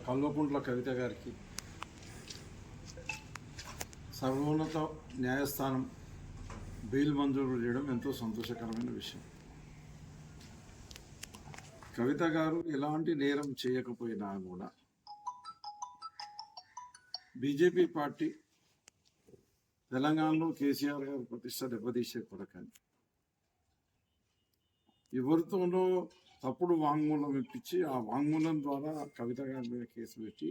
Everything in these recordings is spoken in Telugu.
కల్వకుంట్ల కవిత గారికి సర్వోన్నత న్యాయస్థానం బెయిల్ మంజూరు చేయడం ఎంతో సంతోషకరమైన విషయం. కవిత గారు ఎలాంటి నేరం చేయకపోయినా కూడా బీజేపీ పార్టీ తెలంగాణలో కేసీఆర్ గారు ప్రతిష్ట దెబ్బతీసే కొరకని ఎవరితోనో తప్పుడు వాంగ్మూలం ఇప్పించి ఆ వాంగ్మూలం ద్వారా కవిత గారి మీద కేసు పెట్టి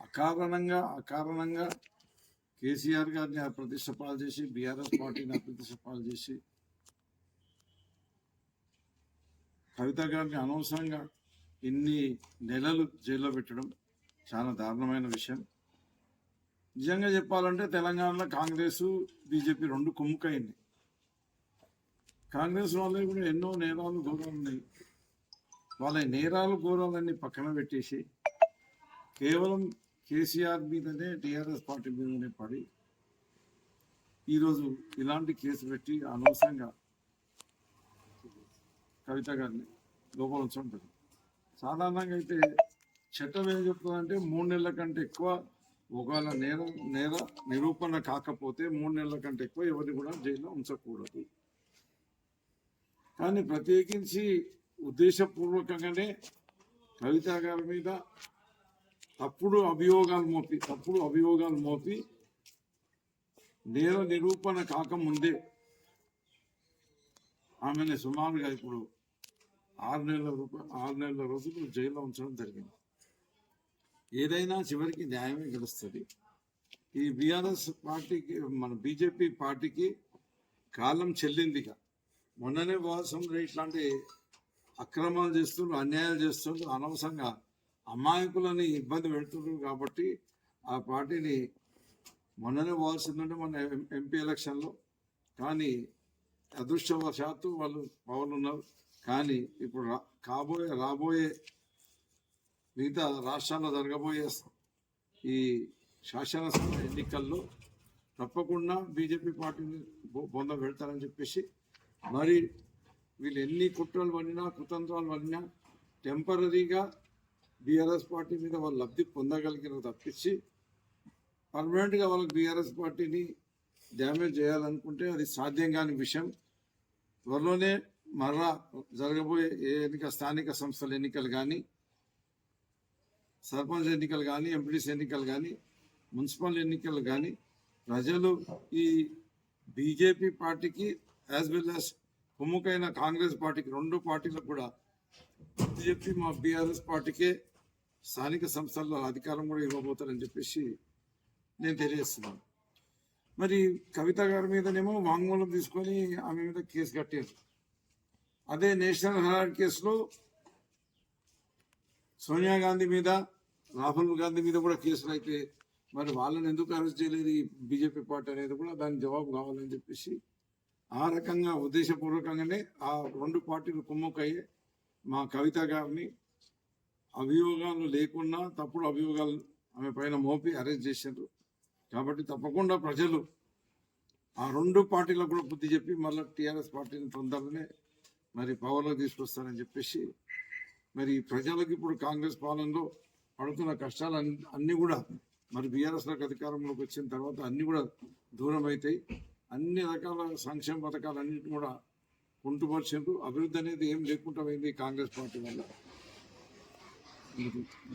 అకారణంగా కేసీఆర్ గారిని అప్రతిష్ట పాలు చేసి బీఆర్ఎస్ పార్టీని అప్రతిష్ట పాలు చేసి కవిత గారిని అనవసరంగా ఇన్ని నెలలు జైల్లో పెట్టడం చాలా దారుణమైన విషయం. నిజంగా చెప్పాలంటే తెలంగాణలో కాంగ్రెస్ బీజేపీ రెండు కుమ్ముకైంది. కాంగ్రెస్ వాళ్ళకి కూడా ఎన్నో నేరాలు ఘోరాలు ఉన్నాయి. వాళ్ళ నేరాలు ఘోరాలన్నీ పక్కన పెట్టేసి కేవలం కేసీఆర్ మీదనే టీఆర్ఎస్ పార్టీ మీదనే పడి ఈరోజు ఇలాంటి కేసు పెట్టి అనవసరంగా కవిత గారిని లోపల ఉంచుంటుంది. సాధారణంగా అయితే చట్టం ఏం చెప్తుందంటే 3 నెలల కంటే ఎక్కువ ఒకవేళ నేర నిరూపణ కాకపోతే 3 నెలల కంటే ఎక్కువ ఎవరిని కూడా జైల్లో ఉంచకూడదు. కానీ ప్రత్యేకించి ఉద్దేశపూర్వకంగానే కవిత గారి మీద తప్పుడు అభియోగాలు మోపి నేర నిరూపణ కాకముందే ఆమెను సుమారుగా ఇప్పుడు 6 నెలల రోజులు జైల్లో ఉంచడం జరిగింది. ఏదైనా చివరికి న్యాయమే గెలుస్తుంది. ఈ బీఆర్ఎస్ పార్టీకి మన బీజేపీ పార్టీకి కాలం చెల్లిందిగా. మొన్ననే వాసంలో ఇట్లాంటి అక్రమాలు చేస్తుండ్రు, అన్యాయాలు చేస్తుండ్రు, అనవసరంగా అమాయకులని ఇబ్బంది పెడుతుండ్రు. కాబట్టి ఆ పార్టీని మొన్ననే పోవాల్సిందంటే మన ఎంపీ ఎలక్షన్లో. కానీ అదృష్టవశాత్తు వాళ్ళు పవన్ ఉన్నారు. కానీ ఇప్పుడు రాబోయే మిగతా రాష్ట్రాల్లో జరగబోయే ఈ శాసనసభ ఎన్నికల్లో తప్పకుండా బీజేపీ పార్టీని బొంద పెడతారని చెప్పేసి, మరి వీళ్ళు ఎన్ని కుట్రలు పడినా కుతంత్రాలు పడినా టెంపరీగా బీఆర్ఎస్ పార్టీ మీద వాళ్ళు లబ్ధి పొందగలిగిన తప్పించి పర్మనెంట్గా వాళ్ళకి బీఆర్ఎస్ పార్టీని డ్యామేజ్ చేయాలనుకుంటే అది సాధ్యం కాని విషయం. త్వరలోనే మరలా జరగబోయే స్థానిక సంస్థల ఎన్నికలు కానీ, సర్పంచ్ ఎన్నికలు కానీ, ఎంపీటీసీ ఎన్నికలు కానీ, మున్సిపల్ ఎన్నికలు కానీ ప్రజలు ఈ బీజేపీ పార్టీకి యాజ్ వెల్ యాజ్ ప్రముఖైన కాంగ్రెస్ పార్టీకి, రెండు పార్టీలకు కూడా బీజేపీ మా బీఆర్ఎస్ పార్టీకే స్థానిక సంస్థల్లో అధికారం కూడా ఇవ్వబోతారని చెప్పేసి నేను తెలియజేస్తున్నాను. మరి కవిత గారి మీదనేమో వాంగ్మూలం తీసుకొని ఆమె మీద కేసు కట్టారు. అదే నేషనల్ హెరాల్డ్ కేసులో సోనియా గాంధీ మీద, రాహుల్ గాంధీ మీద కూడా కేసులు అయితే మరి వాళ్ళని ఎందుకు అరెస్ట్ చేయలేదు ఈ బీజేపీ పార్టీ అనేది కూడా దానికి జవాబు కావాలని చెప్పేసి ఆ రకంగా ఉద్దేశపూర్వకంగానే ఆ రెండు పార్టీలు కుమ్ముకయ్యే మా కవిత గారిని అభియోగాలు లేకున్నా తప్పుడు అభియోగాలు ఆమె పైన మోపి అరెస్ట్ చేశారు. కాబట్టి తప్పకుండా ప్రజలు ఆ రెండు పార్టీలకు కూడా బుద్ధి చెప్పి మళ్ళీ టీఆర్ఎస్ పార్టీని తొందరగానే మరి పవర్లో తీసుకొస్తారని చెప్పేసి, మరి ప్రజలకు ఇప్పుడు కాంగ్రెస్ పాలనలో పడుతున్న కష్టాలు అన్నీ కూడా మరి బీఆర్ఎస్లోకి అధికారంలోకి వచ్చిన తర్వాత అన్నీ కూడా దూరం అవుతాయి. అన్ని రకాల సంక్షేమ పథకాలన్నింటినీ కూడా కుంటుపరిచారు. అభివృద్ధి అనేది ఏం లేకుండా పోయింది కాంగ్రెస్ పార్టీ వల్ల.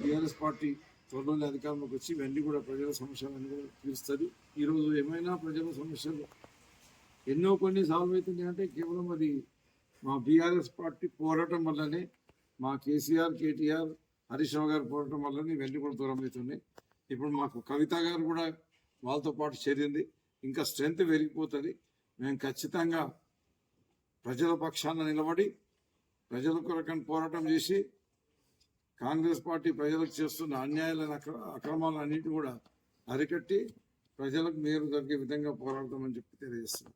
బీఆర్ఎస్ పార్టీ త్వరలోనే అధికారంలోకి వచ్చి ఇవన్నీ కూడా ప్రజల సమస్యలన్నీ కూడా తీరుస్తుంది. ఈరోజు ఏమైనా ప్రజల సమస్యలు ఎన్నో కొన్ని సాల్వ్ అవుతున్నాయి అంటే కేవలం అది మా బీఆర్ఎస్ పార్టీ పోరాటం వల్లనే, మా కేసీఆర్, కేటీఆర్, హరీష్ రావు గారు పోరాటం వల్లనే ఇవన్నీ కూడా దూరం అవుతున్నాయి. ఇప్పుడు మాకు కవిత గారు కూడా వాళ్ళతో పాటు చేరింది, ఇంకా స్ట్రెంత్ పెరిగిపోతుంది. మేము ఖచ్చితంగా ప్రజల పక్షాన నిలబడి ప్రజల కొరకని పోరాటం చేసి కాంగ్రెస్ పార్టీ ప్రజలకు చేస్తున్న అన్యాయాలను అక్రమాలన్నింటినీ కూడా అరికట్టి ప్రజలకు మేలు జరిగే విధంగా పోరాడతామని చెప్పి తెలియజేస్తున్నాం.